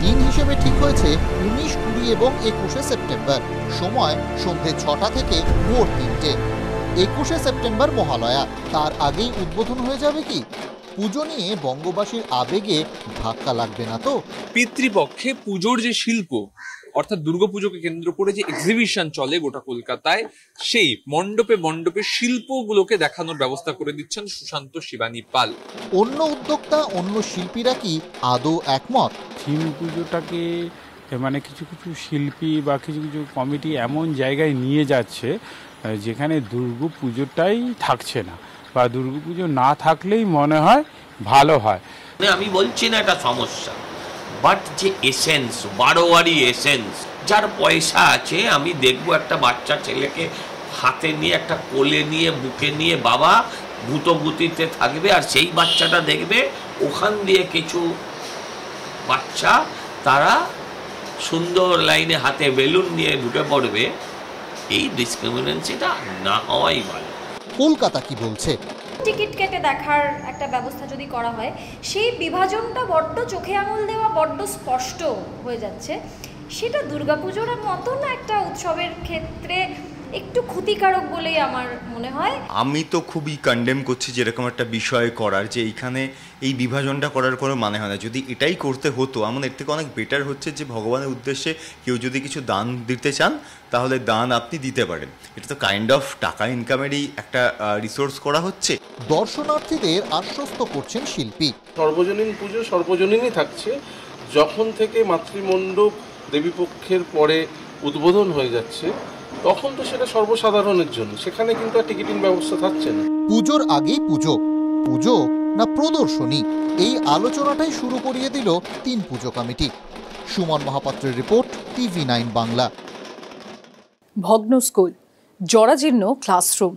দিন হিসেবে ঠিক হয়েছে 19, 20 এবং 21শে সেপ্টেম্বর। সময় সন্ধ্যে 6টা থেকে ভোর 3টে। 21শে সেপ্টেম্বর মহালয়া, তার আগেই উদ্বোধন হয়ে যাবে কি? পুজো নিয়ে বঙ্গবাসীর আবেগে ধাক্কা লাগবে না তো? পিতৃপক্ষে পুজোর যে শিল্প, অর্থাৎ দুর্গাপুজোকে কেন্দ্র করে যে এক্সিবিশন চলে গোটা কলকাতায়, সেই মণ্ডপে মণ্ডপে শিল্পগুলোকে দেখানোর ব্যবস্থা করে দিচ্ছেন সুশান্ত শিবানী পাল। অন্য উদ্যোক্তা, অন্য শিল্পীরা কি আদৌ একমত? থিম পুজোটাকে মানে কিছু কিছু শিল্পী বা কিছু কিছু কমিটি এমন জায়গায় নিয়ে যাচ্ছে যেখানে দুর্গাপুজোটাই থাকছে না, বা দুর্গাপুজো না থাকলেই মনে হয় ভালো হয়। আমি বলছি না এটা সমস্যা, বাট যে এসেন্স, বারোয়ারি এসেন্স, যার পয়সা আছে, আমি দেখবো একটা বাচ্চা ছেলেকে হাতে নিয়ে, একটা কোলে নিয়ে, বুকে নিয়ে বাবা ভূতভূতিতে থাকবে, আর সেই বাচ্চাটা দেখবে ওখান দিয়ে কিছু বাচ্চা তারা সুন্দর লাইনে হাতে বেলুন নিয়ে ঢুকে পড়বে। এই ডিসক্রিমিনেন্সিটা না হওয়াই ভালো। কলকাতা কি বলছে? টিকিট কেটে দেখার একটা ব্যবস্থা যদি করা হয়, সেই বিভাজনটা বড্ড চোখে আঙুল দেওয়া বড্ড স্পষ্ট হয়ে যাচ্ছে। সেটা দুর্গাপুজোর মতন একটা উৎসবের ক্ষেত্রে একটু ক্ষতিকারক বলেই আমার মনে হয়। আমি তো খুবই কন্ডেম করছি যেরকম একটা বিষয় করার, যে এইখানে এই বিভাজনটা করার কোনো মানে হয় না। যদি এটাই করতে হতো, আমার এর থেকে অনেক বেটার হচ্ছে যে ভগবানের উদ্দেশ্যে কেউ যদি কিছু দান দিতে চান, তাহলে দান আপনি দিতে পারেন। এটা তো কাইন্ড অফ টাকা ইনকামেরই একটা রিসোর্স করা হচ্ছে। দর্শনার্থীদের আশ্বস্ত করছেন শিল্পী। সর্বজনীন পুজো সর্বজনীনই থাকছে। যখন থেকে মাতৃমণ্ডপ দেবীপক্ষের পরে উদ্বোধন হয়ে যাচ্ছে, তখন তো সেটা সর্বসাধারণের জন্য, সেখানে কিন্তু আর টিকিটিং ব্যবস্থা থাকছে না। পুজোর আগেই পুজো, পুজো না প্রদর্শনী, এই আলোচনাটাই শুরু করিয়ে দিল 3 পুজো কমিটি। সুমন মহাপাত্রের রিপোর্ট, TV9 বাংলা। ভগ্ন স্কুল, জরাজীর্ণ ক্লাসরুম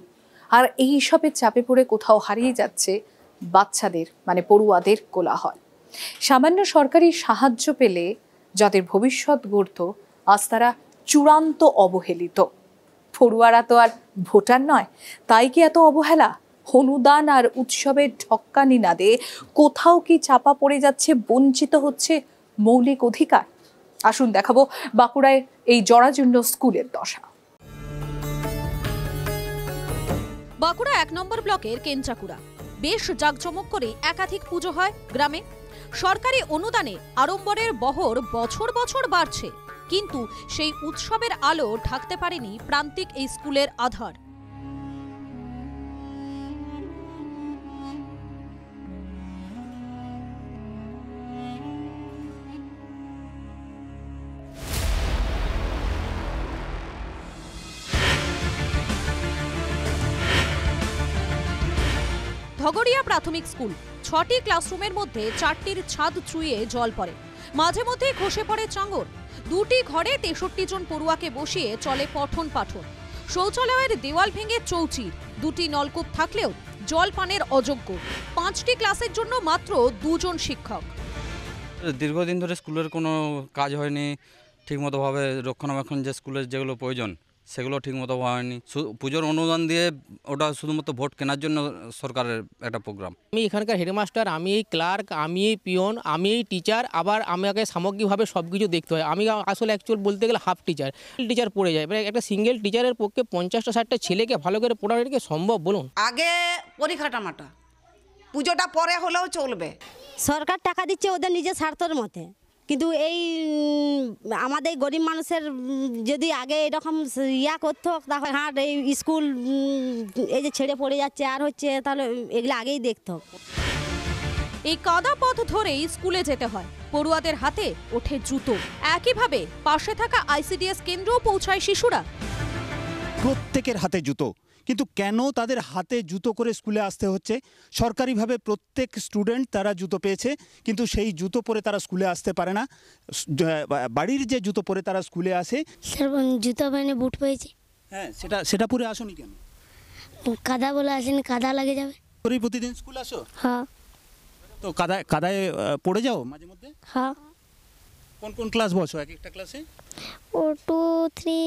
আর এই সবের চাপে পড়ে কোথাও হারিয়ে যাচ্ছে বাচ্চাদের মানে পড়ুয়াদের কোলাহল। সামান্য সরকারি সাহায্য পেলে যাদের ভবিষ্যৎ গড়ত, আজ তারা চূড়ান্ত অবহেলিত। পড়ুয়ারা তো আর ভোটার নয়, তাই কি এত অবহেলা? অনুদান আর উৎসবের ঢক্কানি নাদে কোথাও কি চাপা পড়ে যাচ্ছে, বঞ্চিত হচ্ছে মৌলিক অধিকার? আসুন দেখাবো বাঁকুড়ায় এই জরাজীর্ণ স্কুলের দশা। বাঁকুড়া 1 নম্বর ব্লকের কেঞ্চাকুড়া বেশ জাঁকজমক করে একাধিক পুজো হয় গ্রামে। সরকারি অনুদানে আড়ম্বরের বহর বছর বছর বাড়ছে, কিন্তু সেই উৎসবের আলো ঢাকতে পারেনি প্রান্তিক এই স্কুলের আধার। ধগড়িয়া প্রাথমিক স্কুল, 6টি ক্লাসরুমের মধ্যে 4টির ছাদ চুইয়ে জল পড়ে, মাঝে মধ্যে খসে পড়ে চাঙর। 2টি ঘরে 63 জন পড়ুয়াকে বসিয়ে চলে পঠন পাঠন। শৌচালয়ের দেওয়াল ভেঙে চৌচির, 2টি নলকূপ থাকলেও জল পানের অযোগ্য। 5টি ক্লাসের জন্য মাত্র 2 জন শিক্ষক। দীর্ঘদিন ধরে স্কুলের কোনো কাজ হয়নি ঠিকমতোভাবে, রক্ষণাবেক্ষণ যে স্কুলের যেগুলো প্রয়োজন সেগুলো ঠিকমতো হয়নি। পুজোর অনুদান দিয়ে ওটা শুধুমাত্র ভোট কেনার জন্য সরকারের একটা প্রোগ্রাম। আমি এখানকার হেডমাস্টার, আমি এই ক্লার্ক, আমি এই পিয়ন, আমি এই টিচার, আবার আমাকে সামগ্রিকভাবে সব কিছু দেখতে হয়। আমি আসলে অ্যাকচুয়াল বলতে গেলে হাফ টিচার পড়ে যায়। মানে একটা সিঙ্গেল টিচারের পক্ষে 50-60টা ছেলেকে ভালো করে পড়ানো কি সম্ভব বলুন? আগে পরিকাঠামোটা, পুজোটা পরে হলেও চলবে। সরকার টাকা দিচ্ছে ওদের নিজের স্বার্থের মতে, কিন্তু এই আমাদের গরিব মানুষের যদি আগে এরকম ইয়া করতো তাহলে হ্যাঁ এই স্কুল এই যে ছেড়ে পড়ে যাচ্ছে আর হচ্ছে, তাহলে এগুলো আগেই দেখতো। এই কাদা পথ ধরেই স্কুলে যেতে হয়, পড়ুয়াদের হাতে ওঠে জুতো। একইভাবে পাশে থাকা ICDS কেন্দ্রেও পৌঁছায় শিশুরা। প্রত্যেকের হাতে জুতো, কিন্তু কেন তাদের হাতে জুতো করে স্কুলে আসতে হচ্ছে? সরকারিভাবে প্রত্যেক স্টুডেন্ট তারা জুতো পেয়েছে, কিন্তু সেই জুতো পরে তারা স্কুলে আসতে পারে না। বাড়ির যে জুতো পরে তারা স্কুলে আসে, জুতো পরে বুট পেয়েছি। হ্যাঁ, সেটা পরে আসোনি কেন? কাদা বলে আসেনি, কাদা লাগে যাবে। প্রতিদিন স্কুল আসো? হ্যাঁ। তো কাদায় পড়ে যাও মাঝে মধ্যে? হ্যাঁ। কোন কোন ক্লাস বসো এক একটা ক্লাসে? 2, 3,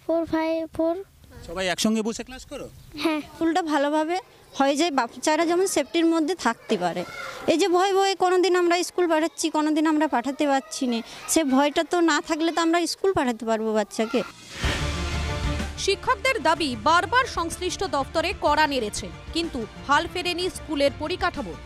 4, 5, 4। সবাই একসঙ্গে বসে ক্লাস করো? হ্যাঁ। স্কুলটা ভালোভাবে হয়ে যায়, বাচ্চারা যেমন সেফটির মধ্যে থাকতে পারে। এই যে ভয়ে কোনোদিন আমরা স্কুল পাঠাচ্ছি, কোনোদিন আমরা পাঠাতে পারছি না, সে ভয়টা তো না থাকলে তো আমরা স্কুল পাঠাতে পারবো বাচ্চাকে। শিক্ষকদের দাবি বারবার সংশ্লিষ্ট দপ্তরে কড়া নেড়েছে, কিন্তু হাল ফেরেনি স্কুলের পরিকাঠামো।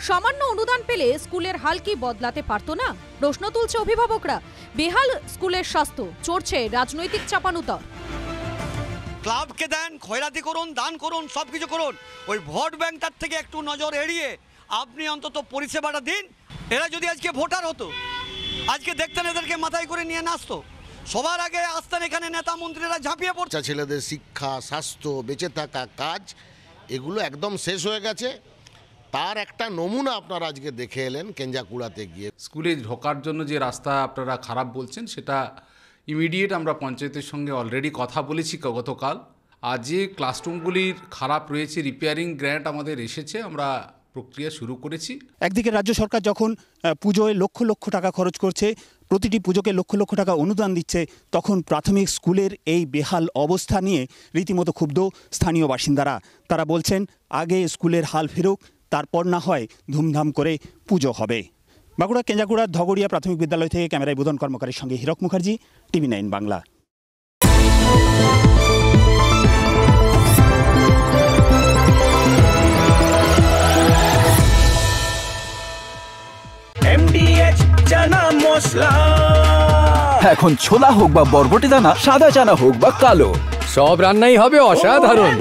সামান্য অনুদান পেলে স্কুলের হাল কি বদলাতে পারতো না? প্রশ্ন তুলছে অভিভাবকরা। বেহাল স্কুলের স্বাস্থ্য, চড়ছে রাজনৈতিক চাপানুতর। ক্লাবকে দেন, খয়রাতি করুন, দান করুন, সব কিছু করুন, ওই ভোট ব্যাংকটার থেকে একটু নজর এড়িয়ে আপনি অন্তত পরিষেবাটা দিন। এরা যদি আজকে ভোটার হতো, আজকে দেখতেন এদেরকে মাথায় করে নিয়ে নাচতো। সবার আগে আসতেন এখানে নেতা মন্ত্রীরা ঝাঁপিয়ে পড়ছে। ছেলেদের শিক্ষা, স্বাস্থ্য, বেঁচে থাকা, কাজ, এগুলো একদম শেষ হয়ে গেছে। তার একটা নমুনা আপনারা আজকে দেখে এলেন কেঞ্জাকুড়াতে গিয়ে। স্কুলে ঢোকার জন্য যে রাস্তা আপনারা খারাপ বলছেন, সেটা ইমিডিয়েট আমরা পঞ্চায়েতের সঙ্গে অলরেডি কথা বলেছি গতকাল। আর যে ক্লাসরুমগুলির খারাপ রয়েছে, রিপেয়ারিং গ্র্যান্ট আমাদের এসেছে, আমরা প্রক্রিয়া শুরু করেছি। একদিকে রাজ্য সরকার যখন পুজোয় লক্ষ লক্ষ টাকা খরচ করছে, প্রতিটি পুজোকে লক্ষ লক্ষ টাকা অনুদান দিচ্ছে, তখন প্রাথমিক স্কুলের এই বেহাল অবস্থা নিয়ে রীতিমতো ক্ষুব্ধ স্থানীয় বাসিন্দারা। তারা বলছেন আগে স্কুলের হাল ফেরুক, তারপর না হয় ধুমধাম করে পুজো হবে। বাঁকুড়া কেঞ্জাকুড়ার ধগড়িয়া প্রাথমিক বিদ্যালয় থেকে ক্যামেরায় বোধন কর্মকারের সঙ্গে হীরক মুখার্জি, TV9 বাংলা। এখন ছোলা হোক বা বরবটি দানা, সাদা চানা হোক বা কালো, সব রান্নাই হবে অসাধারণ।